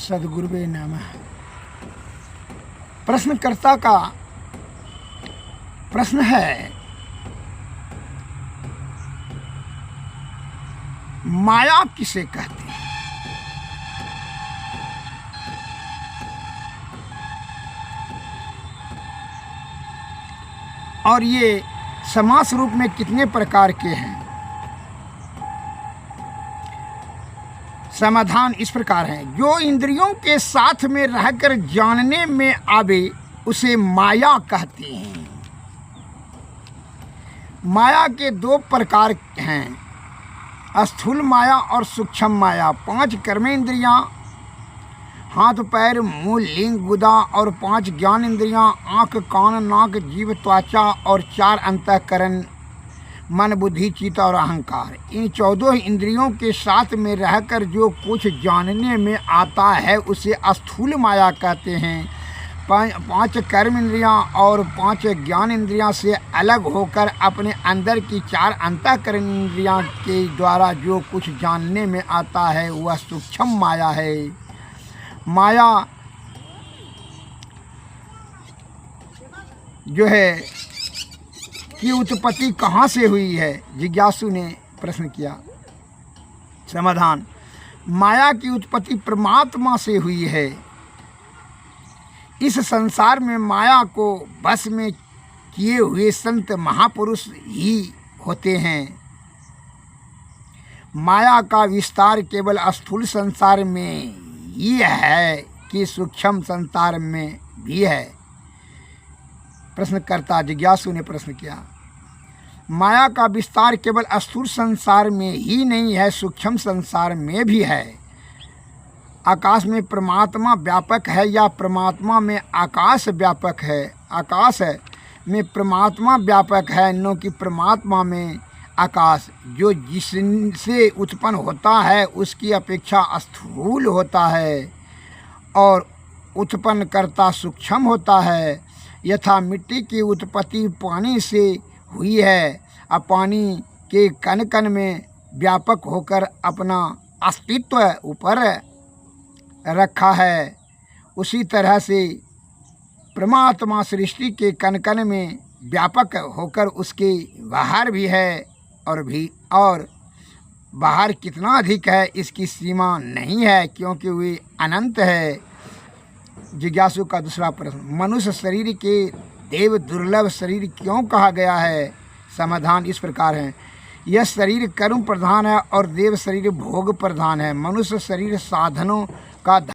सद्गुरुवे नमः। प्रश्नकर्ता का प्रश्न है, माया किसे कहते हैं? और ये समास रूप में कितने प्रकार के हैं? समाधान इस प्रकार है, जो इंद्रियों के साथ में रहकर जानने में आवे उसे माया कहते हैं। माया के दो प्रकार हैं, स्थूल माया और सूक्ष्म माया। 5 कर्मेंद्रियां, हाथ पैर मुंह लिंग गुदा और 5 ज्ञान इंद्रियां, आँख कान नाक जीभ त्वचा और 4 अंतःकरण मन बुद्धि चित्त और अहंकार। इन 14 इंद्रियों के साथ में रहकर जो कुछ जानने में आता है उसे स्थूल माया कहते हैं। 5 कर्म इंद्रियां और 5 ज्ञान इंद्रियां से अलग होकर अपने अंदर की 4 अंतःकरण इंद्रियां के द्वारा जो कुछ जानने में आता है वह सूक्ष्म माया है। माया जो है की उत्पत्ति कहाँ से हुई है? जिज्ञासु ने प्रश्न किया। समाधान, माया की उत्पत्ति परमात्मा से हुई है। इस संसार में माया को बस में किए हुए संत महापुरुष ही होते हैं। माया का विस्तार केवल स्थूल संसार में ही है कि सूक्ष्म संसार में भी है? प्रश्नकर्ता जिज्ञासु ने प्रश्न किया। माया का विस्तार केवल स्थूल संसार में ही नहीं है, सूक्ष्म संसार में भी है। आकाश में परमात्मा व्यापक है या परमात्मा में आकाश व्यापक है? आकाश में परमात्मा व्यापक है, न कि परमात्मा में आकाश। जो जिससे उत्पन्न होता है उसकी अपेक्षा स्थूल होता है और उत्पन्न करता सूक्ष्म होता है। यथा मिट्टी की उत्पत्ति पानी से हुई है, अब पानी के कण कण में व्यापक होकर अपना अस्तित्व ऊपर रखा है, उसी तरह से परमात्मा सृष्टि के कण कण में व्यापक होकर उसके बाहर भी है और बाहर कितना अधिक है इसकी सीमा नहीं है, क्योंकि वे अनंत है। जिज्ञासु का दूसरा प्रश्न, मनुष्य शरीर के देव दुर्लभ शरीर क्यों कहा गया है? समाधान इस प्रकार है, यह शरीर कर्म प्रधान है और देव शरीर भोग प्रधान है। मनुष्य शरीर साधनों का